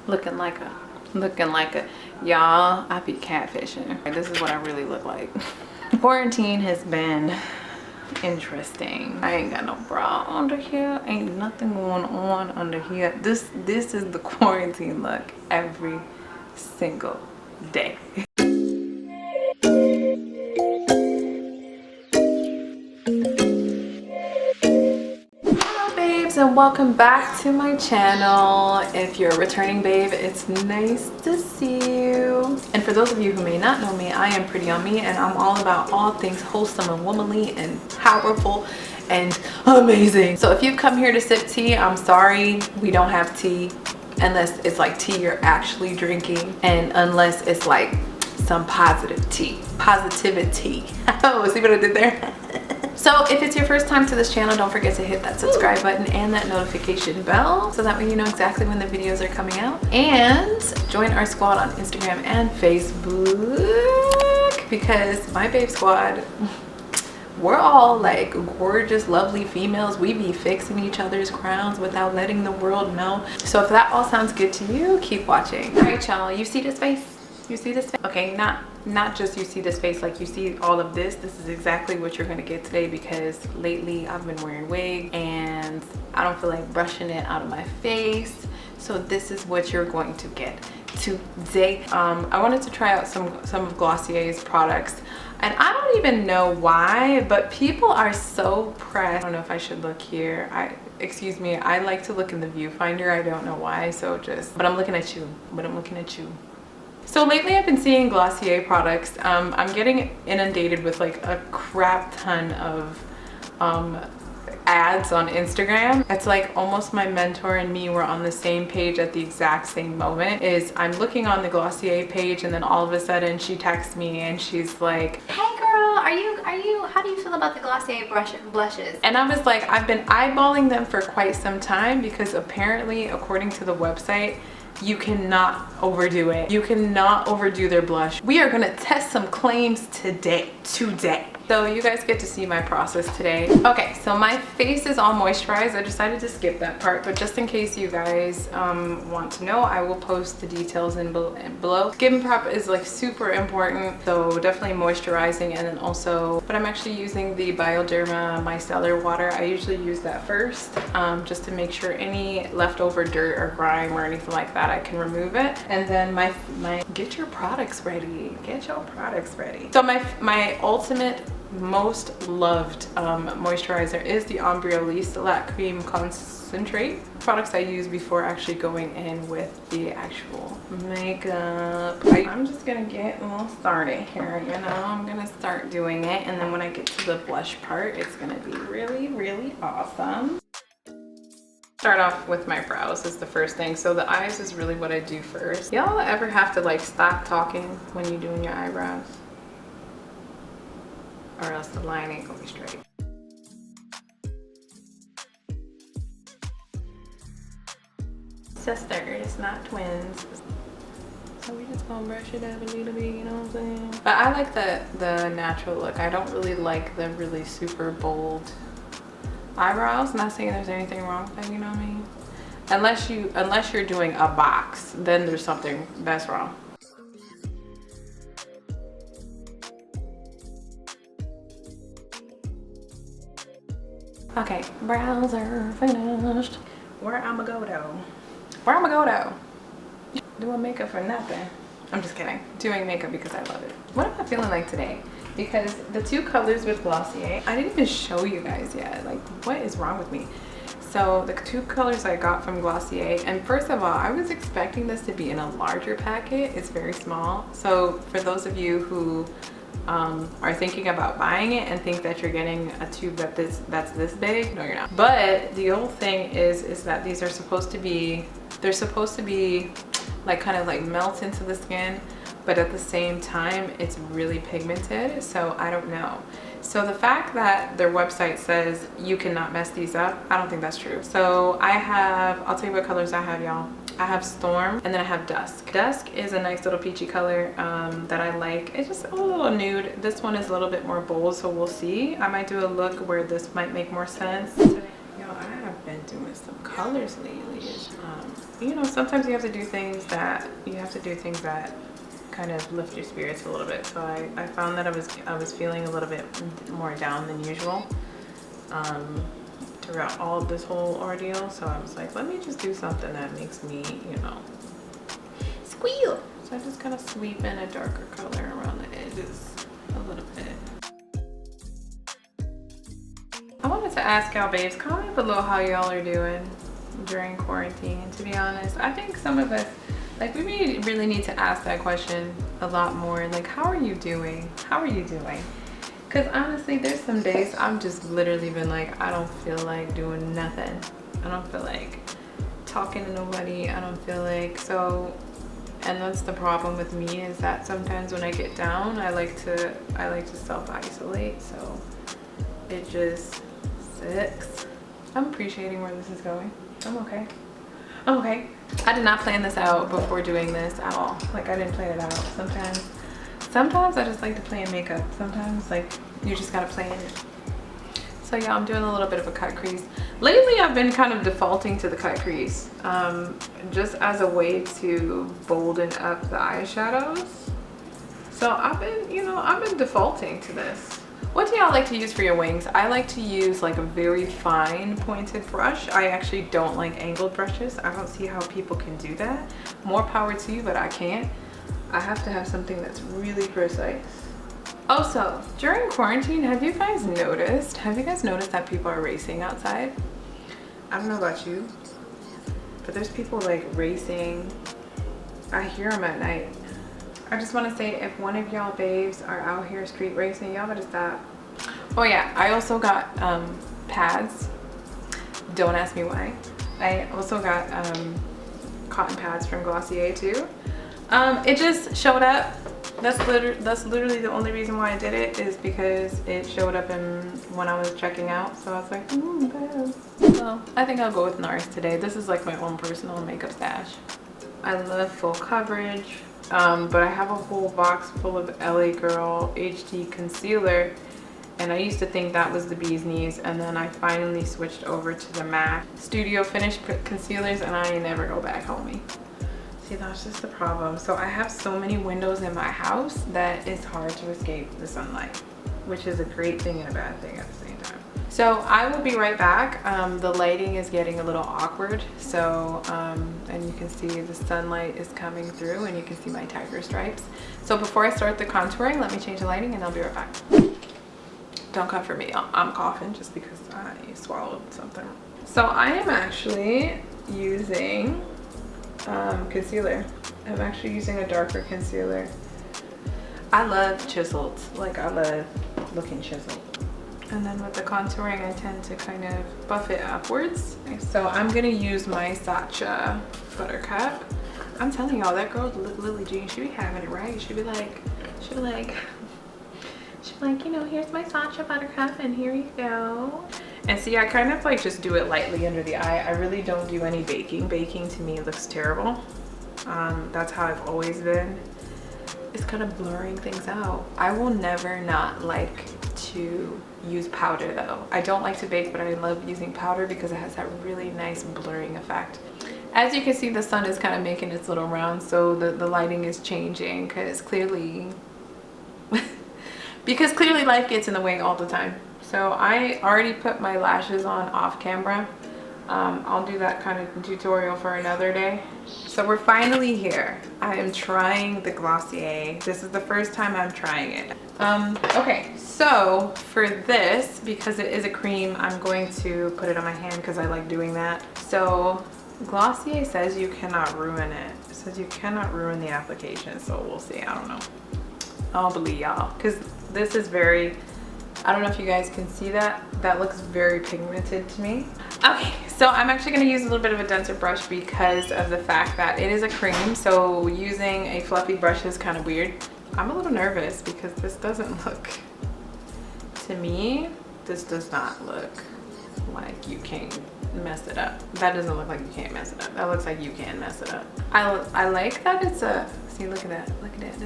looking like a y'all, I be catfishing. This is what I really look like. Quarantine has been interesting. I ain't got no bra under here, ain't nothing going on under here. This is the quarantine look every single day. And welcome back to my channel. If you're a returning babe, it's nice to see you. And for those of you who may not know me, I am Pretty on Me, and I'm all about all things wholesome and womanly and powerful and amazing. So if you've come here to sip tea, I'm sorry, we don't have tea unless it's like tea you're actually drinking, and unless it's like some positive tea, positivity. Oh, see what I did there? So if it's your first time to this channel, don't forget to hit that subscribe button and that notification bell so that way you know exactly when the videos are coming out. And join our squad on Instagram and Facebook, because my babe squad, we're all like gorgeous, lovely females. We be fixing each other's crowns without letting the world know. So if that all sounds good to you, keep watching. All right, y'all, you see this face? You see this face? Okay, not just you see this face, like you see all of this. This is exactly what you're gonna get today, because lately I've been wearing wig and I don't feel like brushing it out of my face. So this is what you're going to get today. I wanted to try out some of Glossier's products, and I don't even know why, but people are so pressed. I don't know if I should look here. Excuse me, I like to look in the viewfinder. I don't know why, so but I'm looking at you, So lately I've been seeing Glossier products. I'm getting inundated with like a crap ton of ads on Instagram. It's like almost my mentor and me were on the same page at the exact same moment. I'm looking on the Glossier page, and then all of a sudden she texts me and she's like, "Hey girl, how do you feel about the Glossier blushes?" And I was like, I've been eyeballing them for quite some time, because apparently, according to the website, you cannot overdo it. You cannot overdo their blush. We are gonna test some claims today. So you guys get to see my process today. Okay, so my face is all moisturized. I decided to skip that part, but just in case you guys want to know, I will post the details below. Skin prep is like super important, so definitely moisturizing, and then also, but I'm actually using the Bioderma Micellar water. I usually use that first, just to make sure any leftover dirt or grime or anything like that, I can remove it. And then my get your products ready. Get your products ready. So my ultimate most loved moisturizer is the Embryolisse Creme concentrate. Products I use before actually going in with the actual makeup. I'm just gonna get a little started here, you know. I'm gonna start doing it, and then when I get to the blush part, it's gonna be really, really awesome. Start off with my brows is the first thing. So the eyes is really what I do first. Y'all ever have to like stop talking when you're doing your eyebrows? Or else the line ain't gonna be straight. Sisters, not twins. So we just gonna brush it up a little bit, you know what I'm saying? But I like the natural look. I don't really like the really super bold eyebrows. Not saying there's anything wrong with that, you know what I mean? Unless you're doing a box, then there's something that's wrong. Okay, brows are finished. Where I'ma go though? Doing makeup for nothing. I'm just kidding. Doing makeup because I love it. What am I feeling like today? Because the two colors with Glossier, I didn't even show you guys yet. Like, what is wrong with me? So the two colors I got from Glossier, and first of all, I was expecting this to be in a larger packet. It's very small. So for those of you who are thinking about buying it and think that you're getting a tube that's this big, no, you're not. But the old thing is that these are supposed to be, they're supposed to be like kind of like melt into the skin, but at the same time it's really pigmented, so I don't know. So the fact that their website says you cannot mess these up, I don't think that's true. So I'll tell you what colors I have, y'all. I have Storm, and then I have Dusk. Dusk is a nice little peachy color that I like. It's just a little nude. This one is a little bit more bold, so we'll see. I might do a look where this might make more sense. Y'all, I have been doing some colors lately is, you know, sometimes you have to do things that kind of lift your spirits a little bit. So I found that I was feeling a little bit more down than usual throughout all of this whole ordeal. So I was like, let me just do something that makes me, you know, squeal. So I just kind of sweep in a darker color around the edges a little bit. I wanted to ask y'all babes, comment below how y'all are doing during quarantine. To be honest, I think some of us, like, we really need to ask that question a lot more. Like, how are you doing? How are you doing? Because honestly, there's some days I'm just literally been like, I don't feel like doing nothing. I don't feel like talking to nobody. I don't feel like, so, and that's the problem with me, is that sometimes when I get down, I like to self-isolate. So it just sucks. I'm appreciating where this is going. I'm okay. I'm okay. I did not plan this out before doing this at all. Like, I didn't plan it out. Sometimes I just like to play in makeup. Sometimes, like, you just gotta play in it. So yeah, I'm doing a little bit of a cut crease. Lately, I've been kind of defaulting to the cut crease, just as a way to bolden up the eyeshadows. So I've been defaulting to this. What do y'all like to use for your wings? I like to use like a very fine pointed brush. I actually don't like angled brushes. I don't see how people can do that. More power to you, but I can't. I have to have something that's really precise. Also, during quarantine, have you guys noticed that people are racing outside? I don't know about you, but there's people like racing. I hear them at night. I just want to say, if one of y'all babes are out here street racing, y'all better stop. Oh yeah, I also got pads. Don't ask me why. I also got cotton pads from Glossier too. It just showed up. That's literally the only reason why I did it, is because it showed up when I was checking out. So I was like, pads. So I think I'll go with NARS today. This is like my own personal makeup stash. I love full coverage. But I have a whole box full of LA Girl HD concealer, and I used to think that was the bee's knees, and then I finally switched over to the MAC Studio Finish concealers, and I ain't never go back, homie. See, that's just the problem. So I have so many windows in my house that it's hard to escape the sunlight, which is a great thing and a bad thing at the same time. So I will be right back. The lighting is getting a little awkward. So, and you can see the sunlight is coming through, and you can see my tiger stripes. So before I start the contouring, let me change the lighting and I'll be right back. Don't cough for me. I'm coughing just because I swallowed something. So I am actually using concealer. I'm actually using a darker concealer. I love chiseled. Like, I love looking chiseled. And then with the contouring, I tend to kind of buff it upwards. So I'm gonna use my SACHA Buttercup. I'm telling y'all, that girl Lily Jean, she be having it right. She be like, you know, here's my SACHA Buttercup, and here you go. And see, I kind of like just do it lightly under the eye. I really don't do any baking. Baking to me looks terrible. That's how I've always been. It's kind of blurring things out. I will never not like to use powder though. I don't like to bake, but I love using powder because it has that really nice blurring effect. As you can see, the sun is kind of making its little round, so the lighting is changing because clearly life gets in the way all the time. So I already put my lashes on off camera. I'll do that kind of tutorial for another day. So we're finally here. I am trying the Glossier. This is the first time I'm trying it. Okay, so for this, because it is a cream, I'm going to put it on my hand because I like doing that. So Glossier says you cannot ruin it. It says you cannot ruin the application, so we'll see. I don't know. I'll believe y'all, because this is very, I don't know if you guys can see that. That looks very pigmented to me. Okay, so I'm actually going to use a little bit of a denser brush because of the fact that it is a cream. So using a fluffy brush is kind of weird. I'm a little nervous because this doesn't look, to me, this does not look like you can mess it up. That doesn't look like you can't mess it up. That looks like you can mess it up. I like that it's a, see, look at that. Look at that.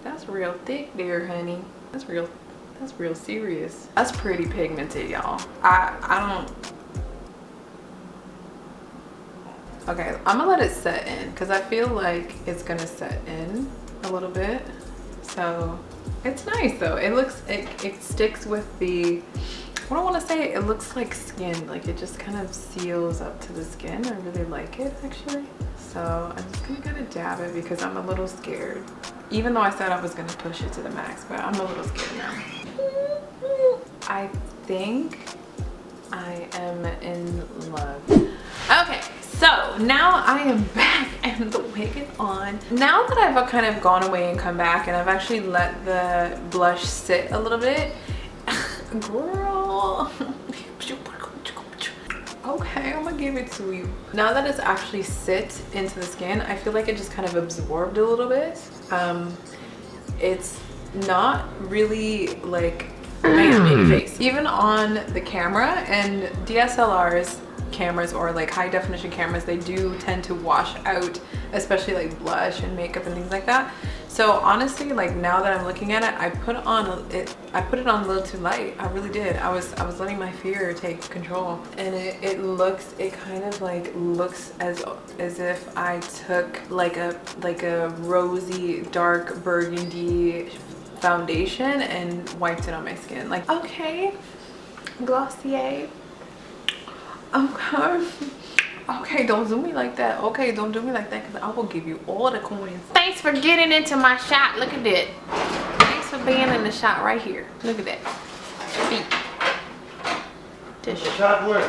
That's real thick there, honey. That's real serious. That's pretty pigmented, y'all. I Okay, I'm gonna let it set in because I feel like it's gonna set in a little bit. So it's nice though. It looks, it sticks with the, what I want to say, it looks like skin. Like it just kind of seals up to the skin. I really like it actually. So I'm just gonna kind of dab it because I'm a little scared. Even though I said I was gonna push it to the max, but I'm a little scared now. I think I am in love. Okay, so now I am back and the wig is on. Now that I've kind of gone away and come back and I've actually let the blush sit a little bit, girl. Okay, I'm gonna give it to you. Now that it's actually sit into the skin, I feel like it just kind of absorbed a little bit. It's not really like my face. Even on the camera and DSLRs, cameras or like high definition cameras, they do tend to wash out, especially like blush and makeup and things like that. So honestly, like now that I'm looking at it, I put it on a little too light. I really did. I was letting my fear take control, and it kind of like looks as if I took like a rosy dark burgundy foundation and wiped it on my skin. Like, okay, Glossier. Okay, don't do me like that. Okay, don't do me like that because I will give you all the coins. Thanks for getting into my shot. Look at that. Thanks for being in the shot right here. Look at that. Feet.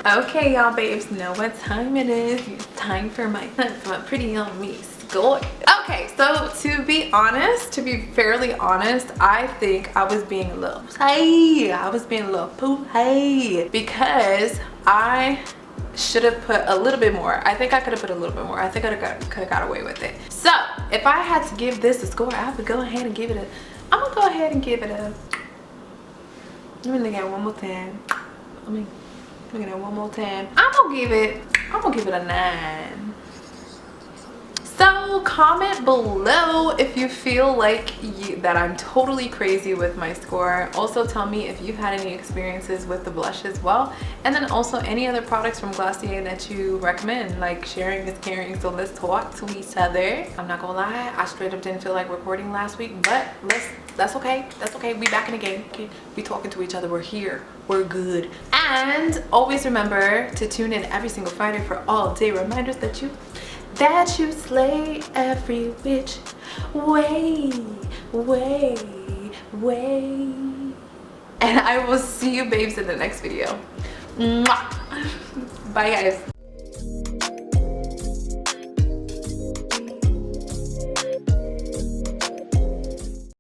Okay, y'all babes, know what time it is. It's time for my pretty on me score. Okay, so to be honest, to be fairly honest, I think I was being a little poo-hey because I should have put a little bit more. I think I could have put a little bit more. I think I could have got away with it. So if I had to give this a score, I would go ahead and give it a, I'm gonna go ahead and give it a, let me look at it one more time. Let me look at it one more time. I'm gonna give it a 9. So comment below if you feel like that I'm totally crazy with my score. Also tell me if you've had any experiences with the blush as well, and then also any other products from Glossier that you recommend. Like, sharing is caring, so let's talk to each other. I'm not gonna lie, I straight up didn't feel like recording last week, but that's okay. That's okay. We back in the game. Okay, we talking to each other. We're here. We're good. And always remember to tune in every single Friday for all day reminders that you slay every which way. And I will see you babes in the next video. Mwah. Bye guys.